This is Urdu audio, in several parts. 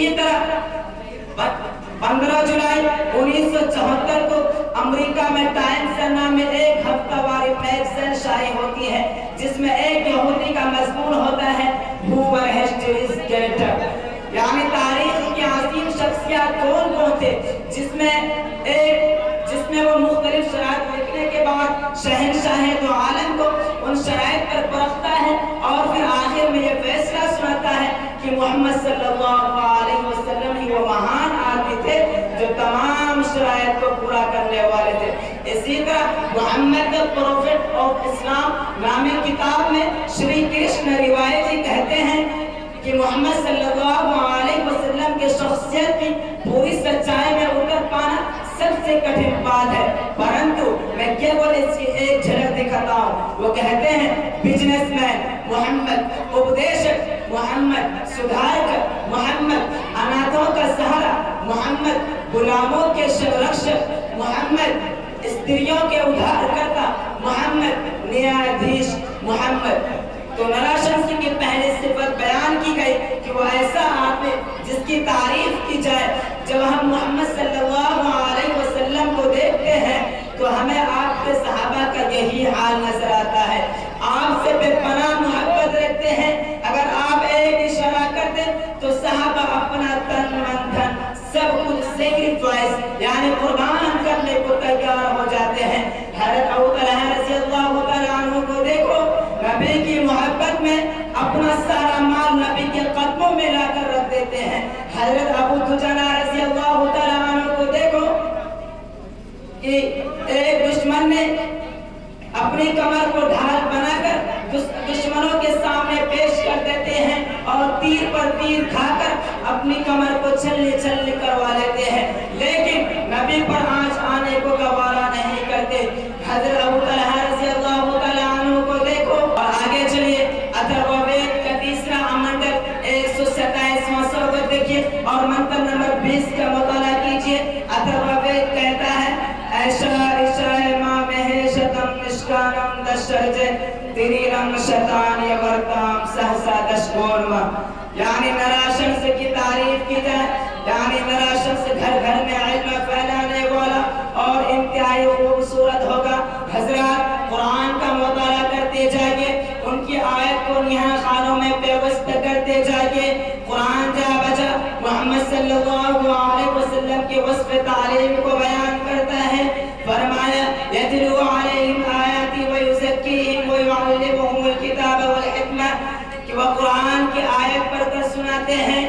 اسی طرح 15 جولائی 1974 کو امریکہ میں ٹائمز نام میں ایک ہفتہ واری میگزین شائع ہوتی ہے جس میں ایک یہودی کا مضمون ہوتا ہے Who were history's greater، یعنی تاریخ کی عظیم شخصیات کون کون تھے، جس میں وہ مختلف شرائط لکھنے کے بعد شہنشاہ دو عالم کو ان شرائط پر پرکھتا ہے اور پھر آخر میں یہ فیصلہ سناتا ہے کہ محمد صلی اللہ علیہ وسلم ہی وہ مہان آدمی تھے جو تمام شرائط کو پورا کرنے والے تھے۔ اسی طرح محمد پروفیٹ آف اسلام نامی کتاب میں شری کرشن روایت جی کہتے ہیں کہ محمد صلی اللہ علیہ وسلم کے شخصیت کی پوری سچائی میں اتر پانا سب سے کٹھن بات ہے، پرنتو میں کیول اس کی ایک جھلک دکھاتا ہوں۔ وہ کہتے ہیں بزنس مین محمد، اپدیشک محمد، سدھارک محمد، اناتھوں کا سہارا محمد، غلاموں کے شرکشک محمد، استریوں کے ادھار کرتا محمد، نیادھیش محمد۔ تو نراشنس کی پہلی صفت بیان کی گئی کہ وہ ایسا آدمی جس کی تعریف کی جائے۔ جب ہم محمد صلی اللہ علیہ وسلم کو دیکھتے ہیں تو ہمیں آپ کے صحابہ کا یہی حال نظر آتا ہے، آپ سے بے پناہ محبت رکھتے ہیں۔ اگر آپ ایک اشارہ کر دیں تو صحابہ اپنا تن من دھن سب کچھ سیکریفائس یعنی قربان کرنے کو تیار ہو جاتے ہیں۔ حضرت ابو طلحہ رضی اللہ تعالیٰ عنہ کو دیکھو، نبی کی محبت میں اپنا سارا مال نبی کے قدموں میں لا کر رکھ دیتے ہیں۔ حضرت ابو دجانہ رضی اللہ تعالیٰ عنہ کو دیکھو کہ ایک دشمن نے اپنی کمر کو ڈھال بنا کر دشمنوں کے سامنے پیش کر دیتے ہیں اور تیر پر تیر کھا کر اپنی کمر کو چھلنی چھلنی کروا لیتے ہیں، لیکن نبی پر آنچ آنے کو گوارا نہیں کرتے۔ حضرت ابو طلحہ رضی اللہ تعالیٰ عنہ کو دیکھو اور آگے چلیے اتھرووید کا تیسرا منتر 127واں سورت دیکھیے اور منتر نمبر 20 کا مطالعہ کیجئے۔ اتھرووید کہتا ہے ایشا ایشا ما مہیشتم نشکانم دشرجے تیریرم شیطان یورتام سہسا دشگونما، یعنی نراشنس کی تعریف کی جائے، یعنی نراشنس گھر گھر میں علم پھیلانے والا اور انتہائی خوبصورت ہوگا۔ حضرات قرآن کا مطالعہ کرتے جائیے، ان کی آیت کو نہا خانوں میں پیوست کرتے جائیے۔ قرآن جا بجا محمد صلی اللہ علیہ وسلم کے وصف تعلیم کو بیان کرتا ہے، فرمایا یتلو علیہم آیاتی ویزکیہم ویعلمہم الکتاب والحکمہ، کہ وہ قرآن کی آیت پڑھ کر سناتے ہیں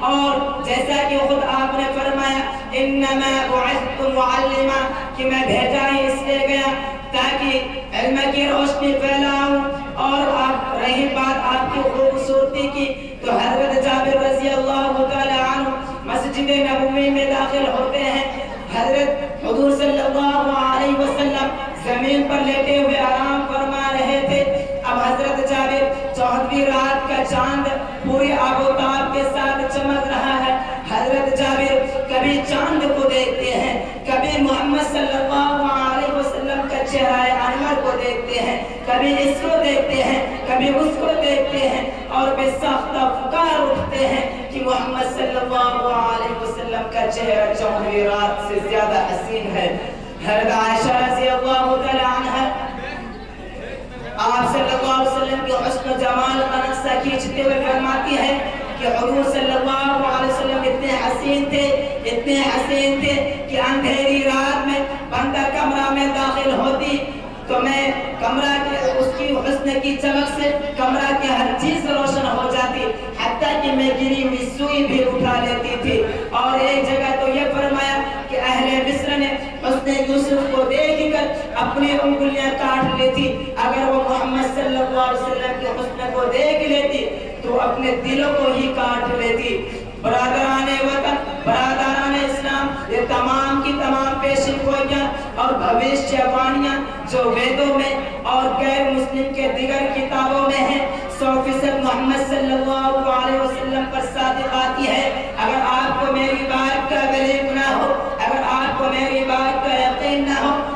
اور جیسا کہ خود آپ نے فرمایا انما بعثت معلما، کہ میں بھیجا ہی اس لیے گیا تاکہ علم کی روشنی پھیلاؤں۔ اور آپ رہی بات آپ کی خوبصورتی کی تو حضرت جابر رضی اللہ تعالی عنہ مسجد نبوی میں داخل ہوتے ہیں، حضرت حضور صلی اللہ علیہ وسلم زمین پر لیٹے ہوئے آرام فرما رہے تھے۔ اب حضرت جابر 14ویں رات کا چاند پوری آب و تاب کے ساتھ چمک رہا ہے۔ حضرت جابر کبھی چاند کو دیکھتے ہیں، کبھی محمد صلی اللہ علیہ وسلم کا چہرہ انور کو دیکھتے ہیں، کبھی اس کو دیکھتے ہیں، کبھی اس کو دیکھتے ہیں اور بے ساختہ پکار اٹھتے ہیں کہ محمد صلی اللہ علیہ وسلم کا چہرہ 14ویں رات سے زیادہ حسین ہے۔ حضرت عائشہ رضی اللہ تعالی عنہ آپ صلی اللہ علیہ وسلم کے حسن و جمال کا نقشہ کھینچتے ہوئے فرماتی ہے کہ حضور صلی اللہ علیہ وسلم اتنے حسین تھے کہ اندھیری رات میں بندہ کمرہ میں داخل ہوتی تو میں کمرہ کے اس کی حسن کی چمک سے کمرہ کی ہر چیز روشن ہو جاتی، حتیٰ کہ میں گری ہوئی سوئی بھی اٹھا لیتی تھی۔ اور ایک جگہ تو یہ فرمایا کہ اہل مصر نے حسن یوسف کو دیکھ کر اپنی انگلیاں کاٹ لیتی، اگر وہ محمد صلی اللہ علیہ وسلم کے حسن کو دیکھ لیتی تو اپنے دلوں کو ہی کاٹ لیتی۔ برادران وطن، برادران اسلام، یہ تمام کی تمام پیشن گوئیاں اور بھوشیہ وانیاں جو ویدوں میں اور غیر مسلم کے دیگر کتابوں میں ہیں 100% محمد صلی اللہ علیہ وسلم پر صادق آتی ہے۔ اگر آپ کو میری بات کا بلیغ نہ ہو، اگر آپ کو میری بات کا یقین نہ ہو